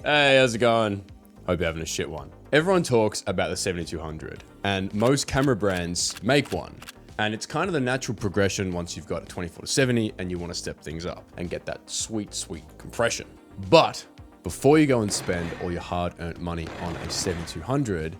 Hey, how's it going? Hope you're having a shit one. Everyone talks about the 7200 and most camera brands make one. And it's kind of the natural progression once you've got a 24-70 and you want to step things up and get that sweet, sweet compression. But before you go and spend all your hard-earned money on a 7200,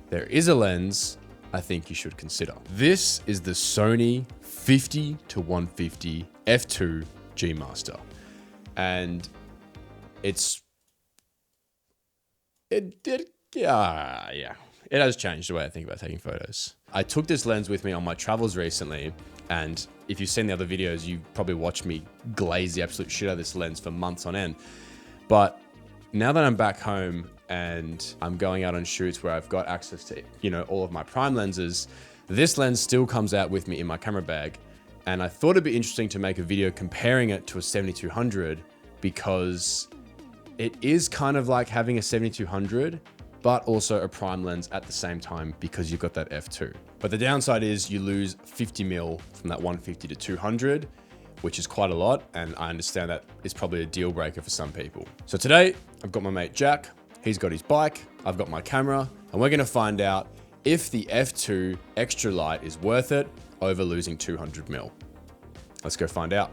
there is a lens I think you should consider. This is the Sony 50-150 f2 G Master. And it has changed the way I think about taking photos. I took this lens with me on my travels recently, and if you've seen the other videos, you probably watched me glaze the absolute shit out of this lens for months on end. But now that I'm back home and I'm going out on shoots where I've got access to, all of my prime lenses, this lens still comes out with me in my camera bag. And I thought it'd be interesting to make a video comparing it to a 7200 because it is kind of like having a 7200, but also a prime lens at the same time because you've got that f2. But the downside is you lose 50 mil from that 150 to 200, which is quite a lot. And I understand that is probably a deal breaker for some people. So today I've got my mate Jack, he's got his bike, I've got my camera, and we're gonna find out if the f2 extra light is worth it over losing 200 mil. Let's go find out.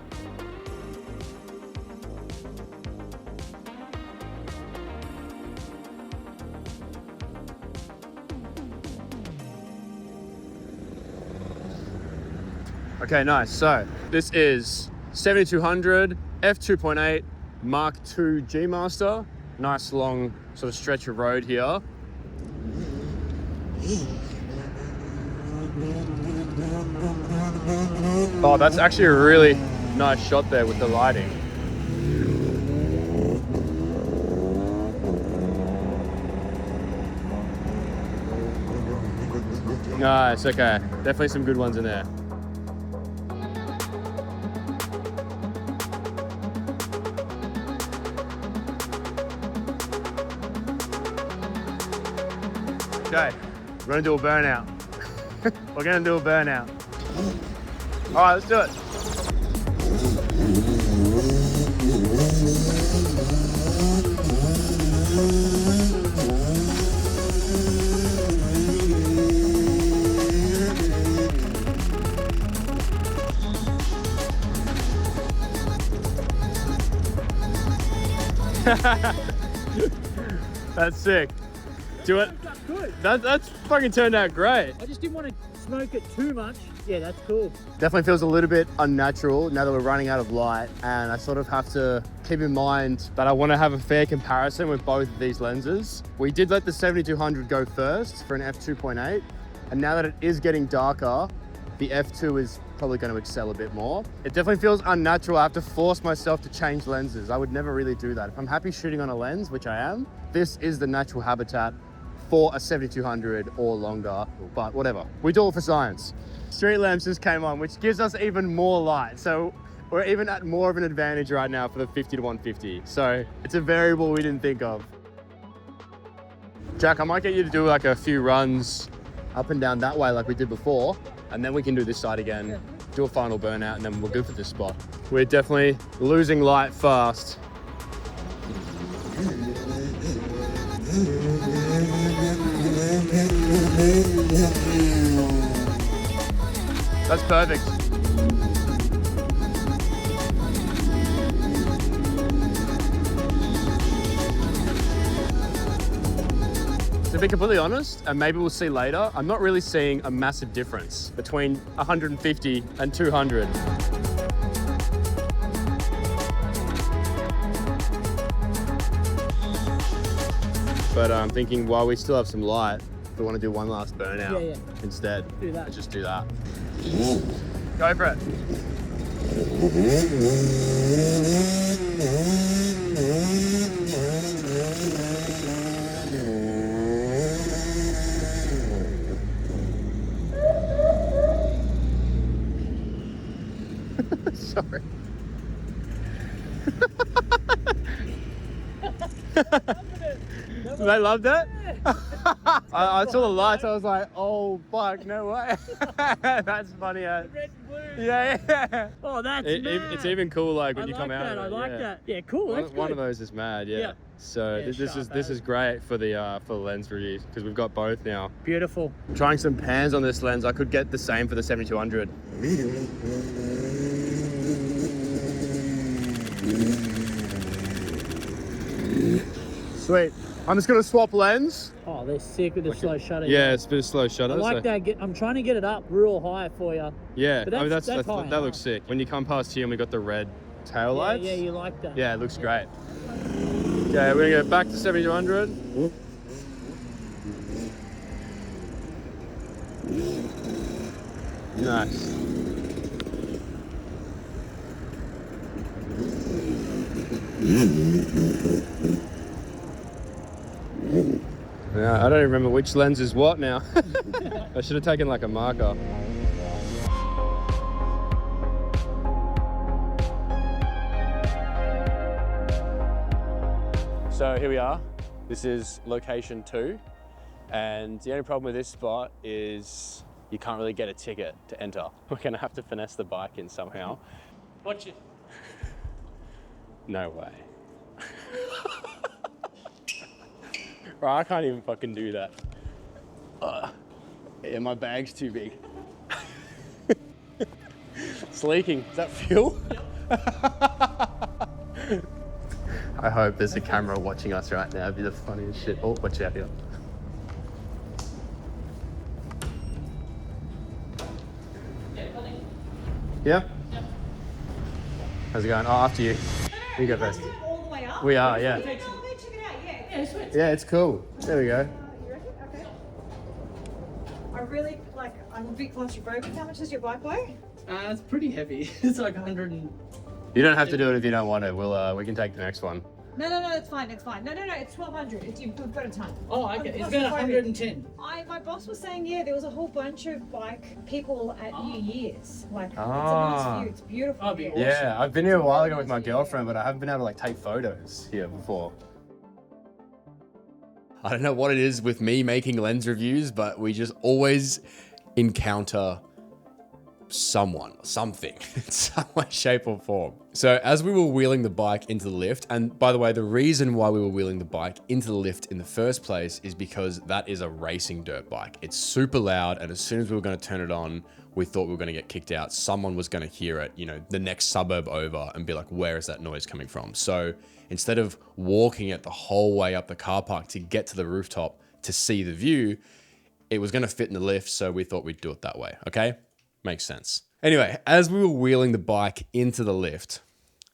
Okay, nice. So this is 7200 f2.8 Mark II G Master. Nice long sort of stretch of road here. Oh, that's actually a really nice shot there with the lighting. Nice, okay. Definitely some good ones in there. Okay, we're gonna do a burnout. We're gonna do a burnout. All right, let's do it. That's sick. Do it. Good. That's fucking turned out great. I just didn't want to smoke it too much. Yeah, that's cool. Definitely feels a little bit unnatural now that we're running out of light, and I sort of have to keep in mind that I want to have a fair comparison with both of these lenses. We did let the 7200 go first for an f2.8, and now that it is getting darker, the f2 is probably going to excel a bit more. It definitely feels unnatural. I have to force myself to change lenses. I would never really do that. If I'm happy shooting on a lens, which I am, this is the natural habitat for a 7200 or longer, but whatever. We do it for science. Street lamps just came on, which gives us even more light. So we're even at more of an advantage right now for the 50-150. So it's a variable we didn't think of. Jack, I might get you to do like a few runs up and down that way like we did before, and then we can do this side again, do a final burnout, and then we're good for this spot. We're definitely losing light fast. That's perfect. To be completely honest, and maybe we'll see later, I'm not really seeing a massive difference between 150 and 200. But I'm thinking while we still have some light, we want to do one last burnout instead. Do that. Let's just do that. Go for it. Sorry. They loved that? I saw the lights, I was like, oh fuck, no way. That's funny. Red and blue. Yeah. Oh, that's mad. It's even cool like when you come out. I like that. Yeah, cool. That's One good. of those is mad, yeah. So Yeah, this is great for the lens reviews because we've got both now. Beautiful. Trying some pans on this lens, I could get the same for the 7200. Sweet. I'm just gonna swap lens. Oh, they're sick with the slow shutter. Yeah, it's a bit of slow shutter. I like that. I'm trying to get it up real high for you. Yeah, But I mean, that's high that looks enough. sick. When you come past here and we got the red tail lights. Yeah, you like that. Yeah, it looks great. Okay, we're gonna go back to 7200. Nice. Yeah, I don't even remember which lens is what now. I should have taken like a marker. So here we are. This is location 2. And the only problem with this spot is you can't really get a ticket to enter. We're gonna have to finesse the bike in somehow. Watch it. No way. Bro, I can't even fucking do that. Yeah, my bag's too big. It's leaking. Is that fuel? I hope there's a camera watching us right now. It'd be the funniest shit. Oh, watch out here. Yeah? How's it going? Oh, after you. You go first. All the way up? We are, yeah. Oh, go check it out, yeah. Yeah, it's cool. There we go. You reckon? Okay. I really, I'm a bit claustrophobic. How much does your bike weigh? It's pretty heavy. It's like 100 and... You don't have to do it if you don't want to. We can take the next one. No, it's fine, it's fine. No, it's 1200. You've got a ton. Oh, okay. I'm It's been claustrophobic. 110. My boss was saying, yeah, there was a whole bunch of bike people at New Year's. It's a Ah. nice view. It's beautiful. Oh, it'd be here. awesome. Yeah, I've been here a while ago with my girlfriend, but I haven't been able to take photos here before. I don't know what it is with me making lens reviews, but we just always encounter someone, something, in some way, shape or form. So as we were wheeling the bike into the lift, and by the way, the reason why we were wheeling the bike into the lift in the first place is because that is a racing dirt bike. It's super loud, and as soon as we were going to turn it on, we thought we were going to get kicked out. Someone was going to hear it, the next suburb over and be like, where is that noise coming from? So instead of walking it the whole way up the car park to get to the rooftop to see the view, it was going to fit in the lift, so we thought we'd do it that way, okay? Makes sense. Anyway, as we were wheeling the bike into the lift,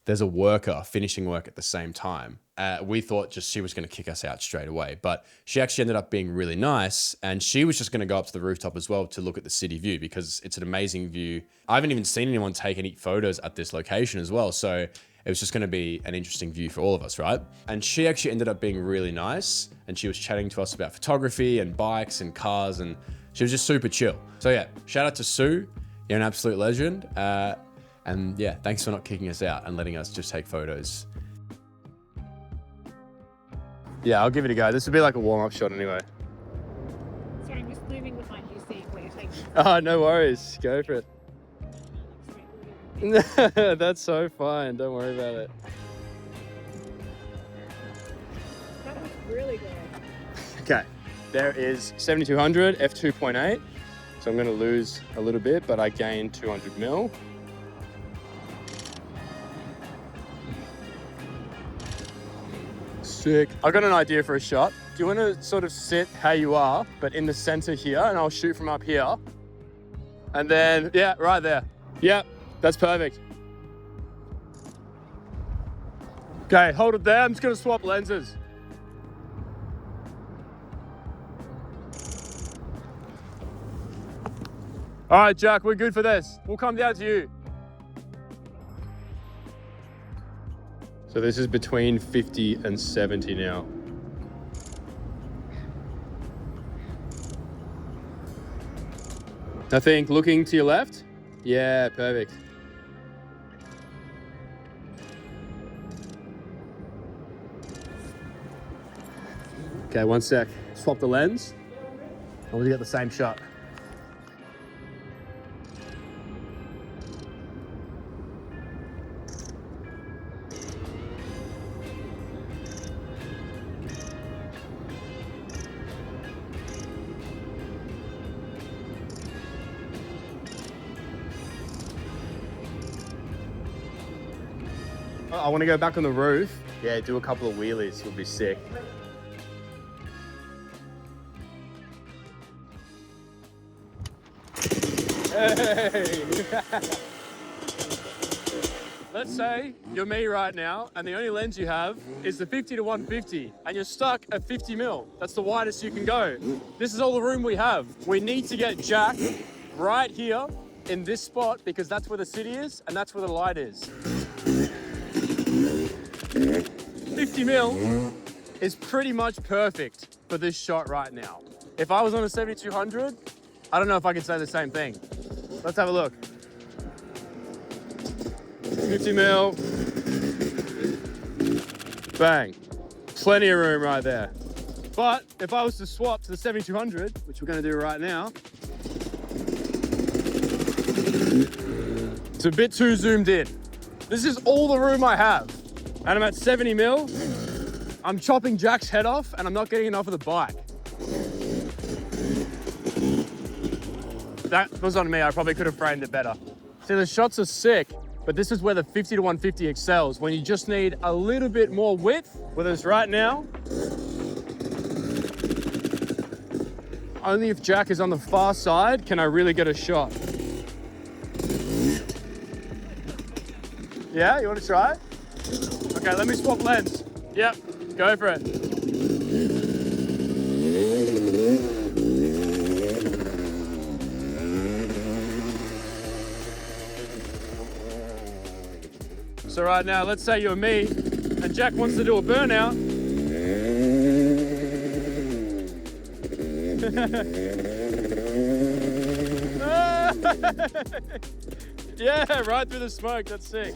there's a worker finishing work at the same time. We thought just she was going to kick us out straight away, but she actually ended up being really nice, and she was just going to go up to the rooftop as well to look at the city view because it's an amazing view. I haven't even seen anyone take any photos at this location as well, so it was just going to be an interesting view for all of us, right? And she actually ended up being really nice, and she was chatting to us about photography and bikes and cars, and she was just super chill. So yeah, shout out to Sue. You're an absolute legend. And yeah, thanks for not kicking us out and letting us just take photos. Yeah, I'll give it a go. This would be like a warm-up shot anyway. Sorry, I'm just moving with my new seat where you're taking. Oh, no worries. Go for it. That's so fine. Don't worry about it. That was really good. Okay, there is 7200 f2.8. So I'm going to lose a little bit, but I gain 200 mil. Sick. I got an idea for a shot. Do you want to sort of sit how you are, but in the center here, and I'll shoot from up here. And then, yeah, right there. Yep, that's perfect. Okay, hold it there. I'm just going to swap lenses. All right, Jack, we're good for this. We'll come down to you. So this is between 50 and 70 now. I think looking to your left. Yeah, perfect. Okay, one sec. Swap the lens. I want to get the same shot. I want to go back on the roof. Yeah, do a couple of wheelies. It'll be sick. Hey! Let's say you're me right now, and the only lens you have is the 50 to 150, and you're stuck at 50 mil. That's the widest you can go. This is all the room we have. We need to get Jack right here in this spot because that's where the city is, and that's where the light is. 50 mil is pretty much perfect for this shot right now. If I was on a 7200, I don't know if I could say the same thing. Let's have a look. 50 mil. Bang. Plenty of room right there. But if I was to swap to the 7200, which we're going to do right now, it's a bit too zoomed in. This is all the room I have. And I'm at 70 mil. I'm chopping Jack's head off and I'm not getting enough of the bike. That was on me. I probably could have framed it better. See, the shots are sick, but this is where the 50 to 150 excels, when you just need a little bit more width, whether it's right now. Only if Jack is on the far side can I really get a shot. Yeah, you want to try it? Okay, let me swap lens. Yep, go for it. So right now, let's say you're me, and Jack wants to do a burnout. Yeah, right through the smoke, that's sick.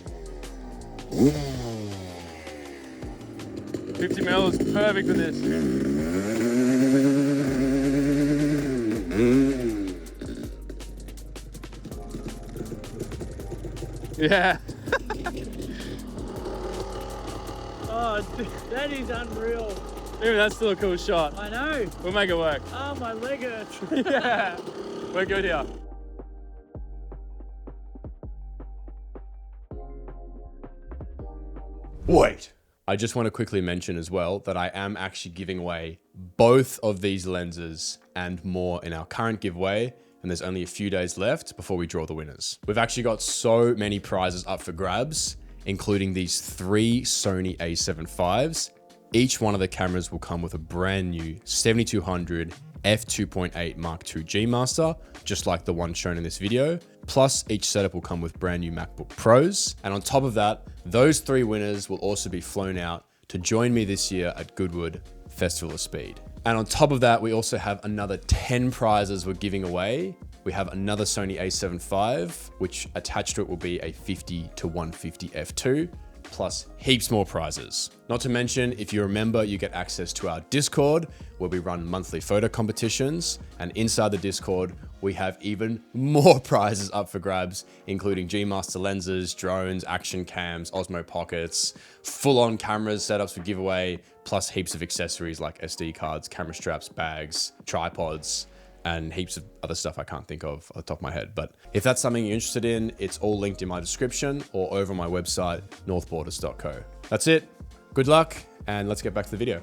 50 mil is perfect for this. Yeah. Oh, dude, that is unreal. Even that's still a cool shot. I know. We'll make it work. Oh, my leg hurts. Yeah, we're good here. Wait. I just want to quickly mention as well that I am actually giving away both of these lenses and more in our current giveaway, and there's only a few days left before we draw the winners. We've actually got so many prizes up for grabs, including these 3 Sony a7 IVs. Each one of the cameras will come with a brand new 7200 f2.8 Mark II G Master, just like the one shown in this video. Plus, each setup will come with brand new MacBook Pros. And on top of that, those 3 winners will also be flown out to join me this year at Goodwood Festival of Speed. And on top of that, we also have another 10 prizes we're giving away. We have another Sony a7 V, which attached to it will be a 50 to 150 f2, plus heaps more prizes. Not to mention, if you're a member, you get access to our Discord, where we run monthly photo competitions. And inside the Discord, we have even more prizes up for grabs, including G Master lenses, drones, action cams, Osmo pockets, full-on cameras, setups for giveaway, plus heaps of accessories like SD cards, camera straps, bags, tripods, and heaps of other stuff I can't think of off the top of my head. But if that's something you're interested in, it's all linked in my description or over my website, northborders.co. That's it. Good luck, and let's get back to the video.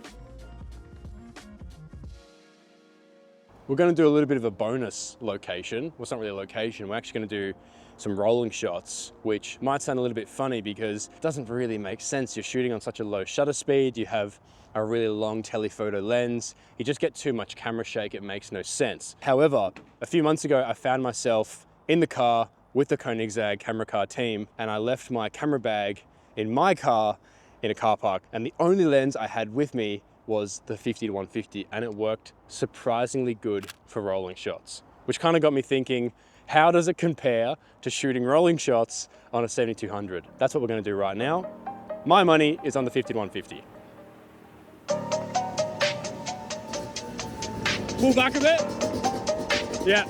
We're going to do a little bit of a bonus location. Well, it's not really a location. We're actually going to do some rolling shots, which might sound a little bit funny because it doesn't really make sense. You're shooting on such a low shutter speed. You have a really long telephoto lens. You just get too much camera shake. It makes no sense. However, a few months ago, I found myself in the car with the Koenigsegg camera car team, and I left my camera bag in my car in a car park. And the only lens I had with me was the 50 to 150, and it worked surprisingly good for rolling shots, which kind of got me thinking, how does it compare to shooting rolling shots on a 7200? That's what we're going to do right now. My money is on the 50 to 150. Pull back a bit. Yeah.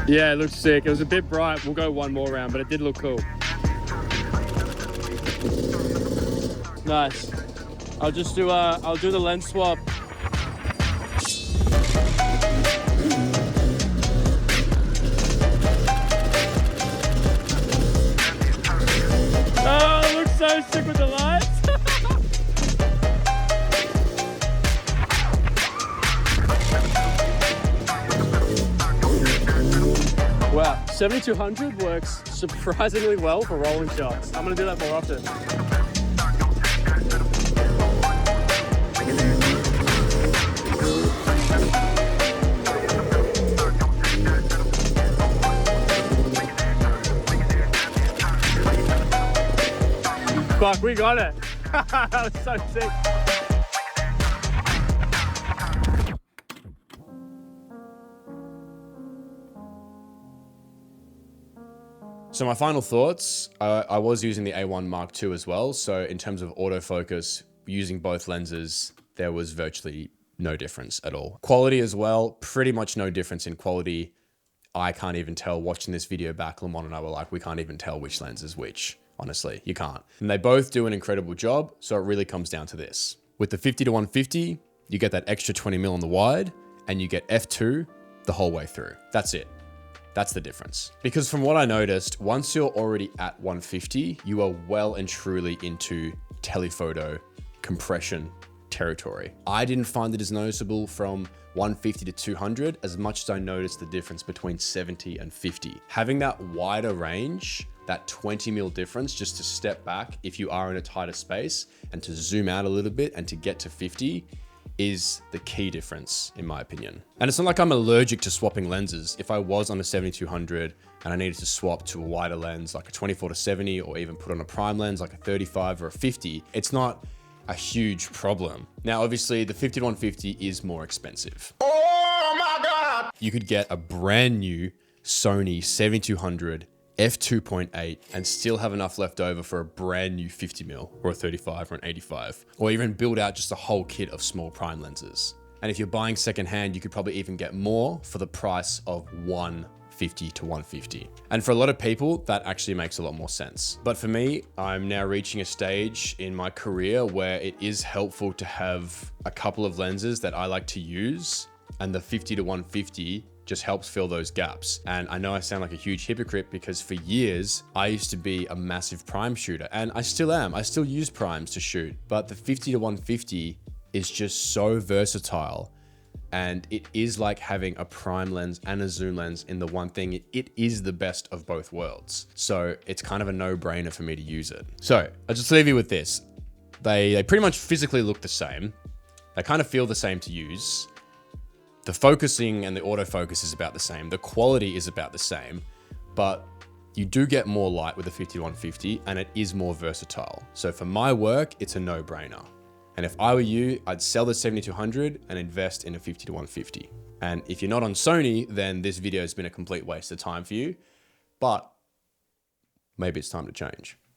Yeah, it looks sick. It was a bit bright. We'll go one more round, but it did look cool. Nice. I'll just do I'll do the lens swap. so sick with the lights. Wow, 7200 works surprisingly well for rolling shots. I'm gonna do that more often. Fuck, we got it. That was so sick. So my final thoughts, I was using the A1 Mark II as well. So in terms of autofocus, using both lenses, there was virtually no difference at all. Quality as well, pretty much no difference in quality. I can't even tell watching this video back. Lamont and I were like, we can't even tell which lens is which. Honestly, you can't. And they both do an incredible job. So it really comes down to this. With the 50-150, you get that extra 20mm on the wide and you get f2 the whole way through. That's it. That's the difference. Because from what I noticed, once you're already at 150, you are well and truly into telephoto compression territory. I didn't find it as noticeable from 150 to 200 as much as I noticed the difference between 70 and 50. Having that wider range, that 20mm difference, just to step back if you are in a tighter space and to zoom out a little bit and to get to 50 is the key difference in my opinion. And it's not like I'm allergic to swapping lenses. If I was on a 7200 and I needed to swap to a wider lens like a 24-70 or even put on a prime lens like a 35 or a 50, it's not a huge problem. Now, obviously the 50-150 is more expensive. Oh my God! You could get a brand new Sony 7200 f2.8 and still have enough left over for a brand new 50mm or a 35 or an 85, or even build out just a whole kit of small prime lenses. And if you're buying secondhand, you could probably even get more for the price of 150 to 150. And for a lot of people, that actually makes a lot more sense. But for me, I'm now reaching a stage in my career where it is helpful to have a couple of lenses that I like to use, and the 50-150 just helps fill those gaps. And I know I sound like a huge hypocrite because for years, I used to be a massive prime shooter, and I still am. I still use primes to shoot, but the 50-150 is just so versatile. And it is like having a prime lens and a zoom lens in the one thing. It is the best of both worlds. So it's kind of a no-brainer for me to use it. So I'll just leave you with this. They pretty much physically look the same. They kind of feel the same to use. The focusing and the autofocus is about the same. The quality is about the same, but you do get more light with the 50-150 and it is more versatile. So for my work, it's a no-brainer. And if I were you, I'd sell the 7200 and invest in a 50-150. And if you're not on Sony, then this video has been a complete waste of time for you, but maybe it's time to change.